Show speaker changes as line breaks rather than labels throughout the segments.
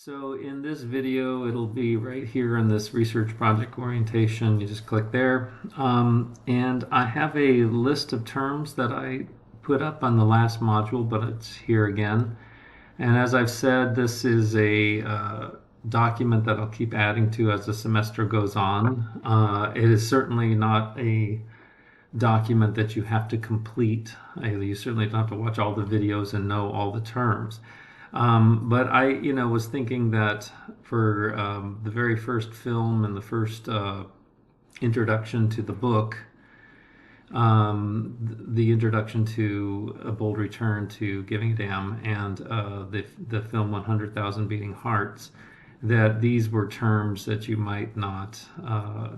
So in this video, it'll be right here in this research project orientation. You just click there. And I have a list of terms that I put up on the last module, but it's here again. And as I've said, this is a document that I'll keep adding to as the semester goes on. It is certainly not a document that you have to complete. You certainly don't have to watch all the videos and know all the terms. But I, was thinking that for the very first film and the first introduction to the book, the introduction to A Bold Return to Giving a Damn, and the film 100,000 Beating Hearts, that these were terms that you might not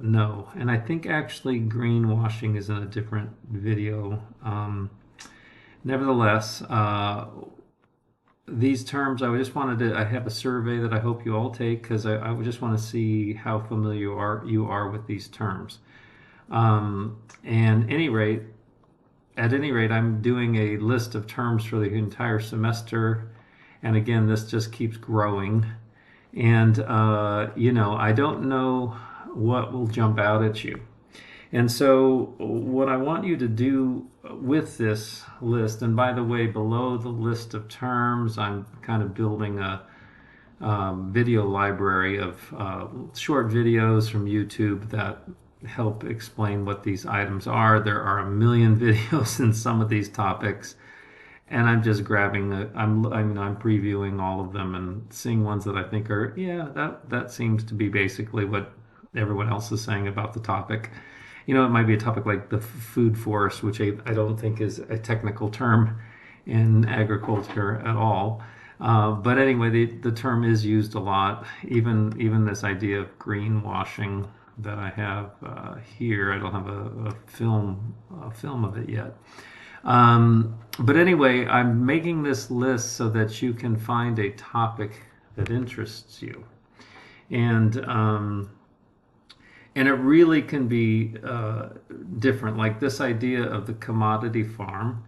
know. And I think actually greenwashing is in a different video. Nevertheless, these terms, I have a survey that I hope you all take because I would just want to see how familiar you are with these terms. And at any rate, I'm doing a list of terms for the entire semester. And again, this just keeps growing. And, I don't know what will jump out at you. And so what I want you to do with this list, and by the way, below the list of terms, I'm kind of building a video library of short videos from YouTube that help explain what these items are. There are a million videos in some of these topics, and I'm just grabbing I'm previewing all of them and seeing ones that I think are, that seems to be basically what everyone else is saying about the topic. It might be a topic like the food forest, which I don't think is a technical term in agriculture at all. But anyway, the term is used a lot. Even this idea of greenwashing that I have here. I don't have a film of it yet. But anyway, I'm making this list so that you can find a topic that interests you. And it really can be different, like this idea of the commodity farming.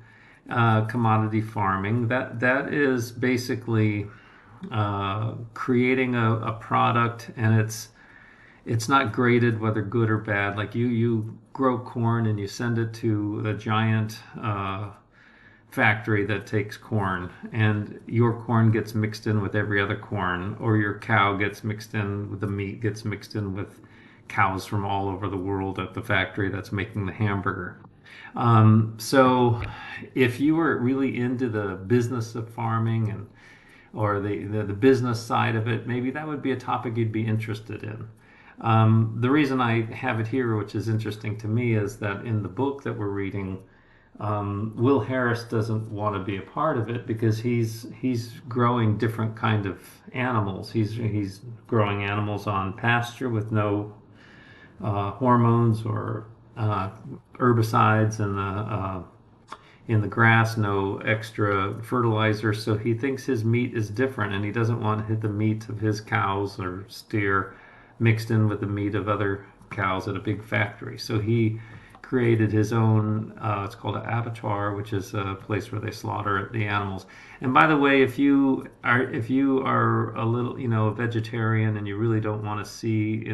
That is basically creating a product, and it's not graded whether good or bad. Like you grow corn and you send it to the giant factory that takes corn, and your corn gets mixed in with every other corn, or your cow gets mixed in with the meat, gets mixed in with cows from all over the world at the factory that's making the hamburger. So if you were really into the business of farming or the business side of it, maybe that would be a topic you'd be interested in. The reason I have it here, which is interesting to me, is that in the book that we're reading, Will Harris doesn't want to be a part of it because he's growing different kind of animals. He's growing animals on pasture with no hormones or herbicides in the grass, no extra fertilizer. So he thinks his meat is different, and he doesn't want the meat of his cows or steer mixed in with the meat of other cows at a big factory. So he created his own, it's called an abattoir, which is a place where they slaughter the animals. And by the way, if you are a little, a vegetarian and you really don't want to see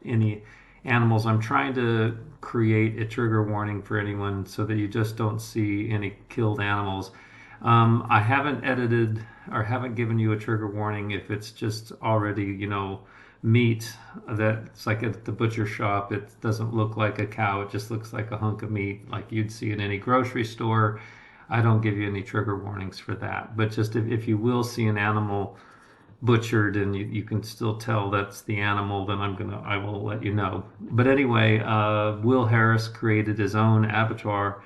any animals, I'm trying to create a trigger warning for anyone so that you just don't see any killed animals. I haven't edited or haven't given you a trigger warning if it's just already, meat that's like at the butcher shop. It doesn't look like a cow, it just looks like a hunk of meat like you'd see in any grocery store. I don't give you any trigger warnings for that. But just if you will see an animal butchered and you can still tell that's the animal, then I will let you know. But anyway, Will Harris created his own abattoir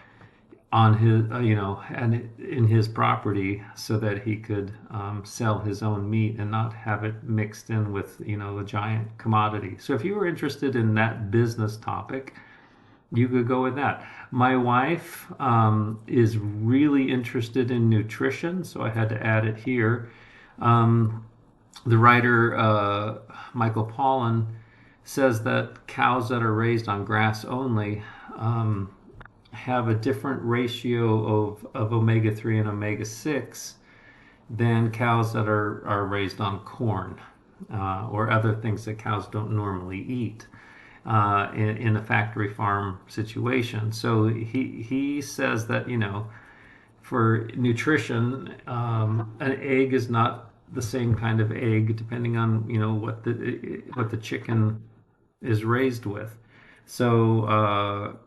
on his and in his property so that he could sell his own meat and not have it mixed in with the giant commodity. So if you were interested in that business topic, you could go with that. My wife is really interested in nutrition, so I had to add it here. The writer Michael Pollan says that cows that are raised on grass only have a different ratio of omega-3 and omega-6 than cows that are raised on corn or other things that cows don't normally eat in a factory farm situation. So he says that, you know, for nutrition, an egg is not the same kind of egg depending on, you know, what the chicken is raised with. So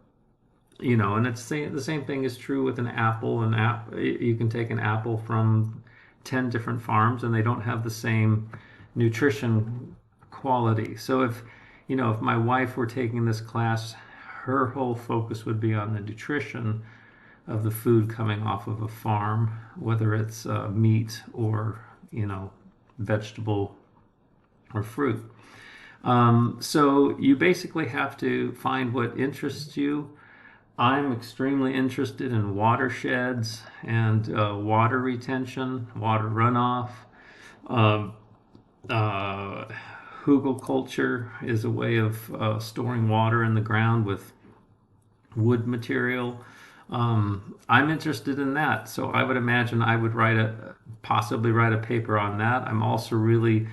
you know, and the same thing is true with an apple. You can take an apple from 10 different farms and they don't have the same nutrition quality. So if, you know, if my wife were taking this class, her whole focus would be on the nutrition of the food coming off of a farm, whether it's meat or, you know, vegetable or fruit. So you basically have to find what interests you. I'm extremely interested in watersheds and water retention, water runoff. Um, uh, Hugelkultur is a way of storing water in the ground with wood material. I'm interested in that, so I would imagine I would possibly write a paper on that. I'm also really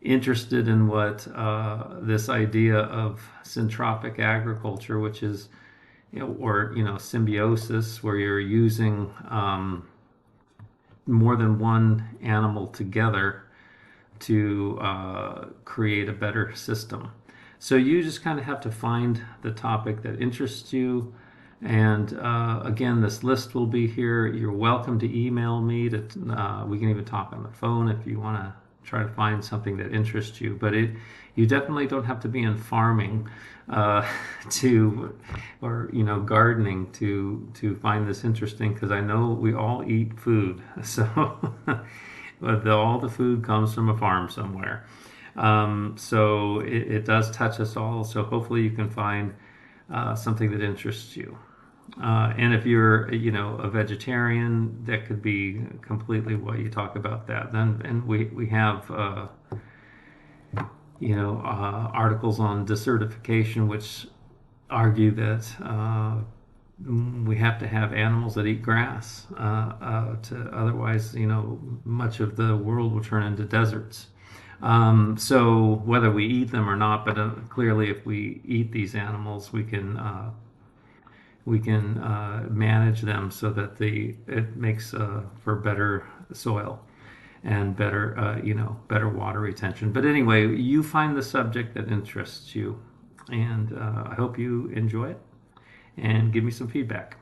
interested in what this idea of syntropic agriculture, which is, you know, or, you know, symbiosis, where you're using more than one animal together to create a better system. So you just kind of have to find the topic that interests you. And again, this list will be here. You're welcome to email me. We can even talk on the phone if you want to try to find something that interests you. But you definitely don't have to be in farming or, you know, gardening to find this interesting, because I know we all eat food. So but all the food comes from a farm somewhere. So it does touch us all. So hopefully you can find something that interests you. And if you're, you know, a vegetarian, that could be completely what you talk about that. Then, and we have, you know, articles on desertification, which argue that we have to have animals that eat grass. Otherwise, you know, much of the world will turn into deserts. So whether we eat them or not, but clearly if we eat these animals, we can manage them so that it makes for better soil and better, you know, better water retention. But anyway, you find the subject that interests you, and I hope you enjoy it and give me some feedback.